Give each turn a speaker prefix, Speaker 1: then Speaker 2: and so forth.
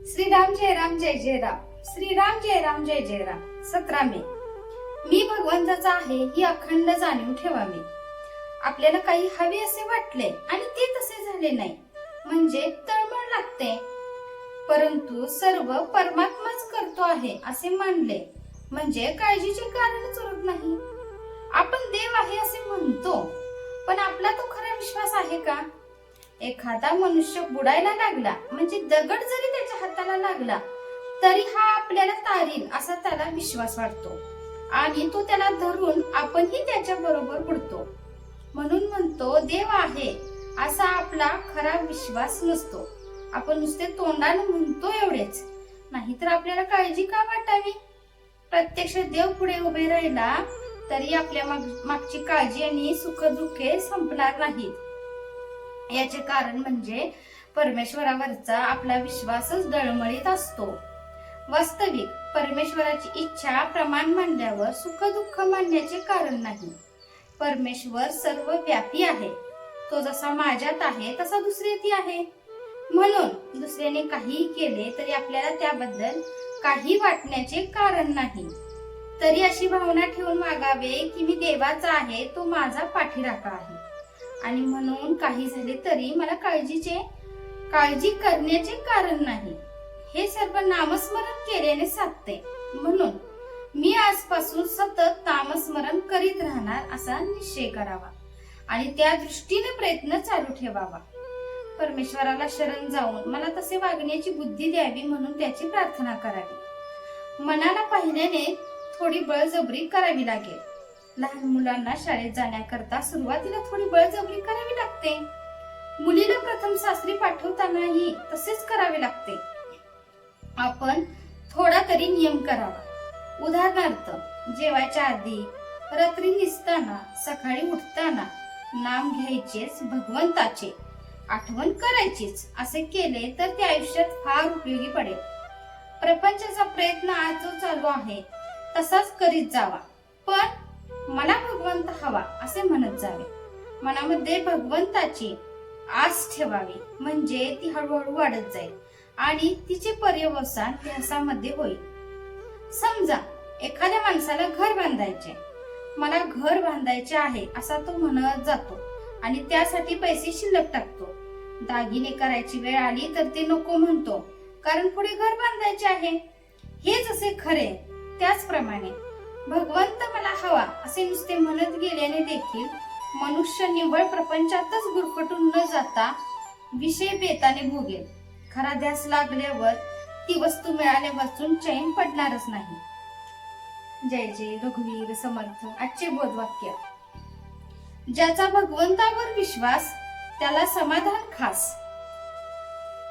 Speaker 1: श्रीराम जय राम जय जय राम. श्रीराम जय राम जय जय राम. 17 मे. मी भगवंताचा आहे ही अखंड जाणीव ठेवावी. आपल्याला काही हवे असे वाटले आणि ते तसे झाले नाही म्हणजे तळमळ लागते, परंतु सर्व परमात्माच करतो आहे असे मानले म्हणजे काळजीचे कारणच उरत नाही. आपण देव आहे असे म्हणतो, पण आपला तो खरा विश्वास आहे का? एखादा मनुष्य बुडायला लागला म्हणजे दगड जरी त्याच्या हाताला लागला तरी हा आपल्याला तारील असा त्याला विश्वास वाटतो आणि तो त्याला धरून आपणही त्याच्या बरोबर बुडतो. म्हणून म्हणतो देव आहे असा आपला खरा विश्वास नसतो. आपण नुसते तोंडाने म्हणतो एवढेच, नाहीतर आपल्याला काळजी का वाटावी? प्रत्यक्ष देव पुढे उभे राहिला तरी आपल्या मागची काळजी आणि सुख दुःखे संपणार नाहीत. याचे कारण म्हणजे परमेश्वरावरचा आपला विश्वासच डळमळीत असतो. वास्तविक परमेश्वराची इच्छा प्रमाण मानल्यावर सुख दुःख मानण्याचे कारण नाही. परमेश्वर सर्व व्यापी आहे. तो जसा माझ्यात आहे तसा दुसऱ्यातही आहे. म्हणून दुसऱ्याने काही केले तरी आपल्याला त्याबद्दल काही वाटण्याचे कारण नाही. तरी अशी भावना ठेवून मागावे की मी देवाचा आहे, तो माझा पाठीराखा आहे आणि म्हणून काही झाले तरी मला काळजी करण्याचे कारण नाही. हे सर्व नामस्मरण केल्याने साधते. म्हणून मी आजपासून सतत नामस्मरण करीत राहणार असा निश्चय करावा आणि त्या दृष्टीने प्रयत्न चालू ठेवावा. परमेश्वराला शरण जाऊन मला तसे वागण्याची बुद्धी द्यावी म्हणून त्याची प्रार्थना करावी. मनाला पाहिल्याने थोडी बळजबरी करावी लागेल. लहान मुलांना शाळेत जाण्याकरता सुरुवातीला थोडी बळजबरी करावी लागते. मुलीला प्रथम सासरी पाठवतानाही तसेच करावे लागते. आपण थोडा तरी नियम करावा. उदाहरणार्थ, जेवायच्या आधी, रात्री निसताना, सकाळी उठताना नाम घ्यायचेच, भगवंताचे आठवण करायचीच. असे केले तर ते आयुष्यात फार उपयोगी पडेल. प्रपंचाचा प्रयत्न आज जो चालू आहे तसाच करीत जावा, पण मला भगवंत हवा असे म्हणत जावे. मनामध्ये भगवंताची आस ठेवावी म्हणजे ती हळूहळू वाढत जाईल आणि तिचे पर्यवसान ध्यासामध्ये होईल. समजा एखाद्या माणसाला घर बांधायचे, मला घर बांधायचे आहे असा तो म्हणत जातो आणि त्यासाठी पैसे शिल्लक टाकतो. दागिने करायची वेळ आली तर ते नको म्हणतो, कारण पुढे घर बांधायचे आहे. हे जसे खरे त्याचप्रमाणे भगवंत मला हवा असे नुसते म्हणत गेल्याने देखील मनुष्य निव्वळ प्रपंचातच गुरफटून न जाता विषय बेताने भोगेल. खरा ध्यास लागल्यावर ती वस्तू मिळाल्यापासून चैन पडणारच नाही. जय जय रघुवीर समर्थ. आजचे बोधवाक्य: ज्याचा भगवंतावर विश्वास त्याला समाधान खास.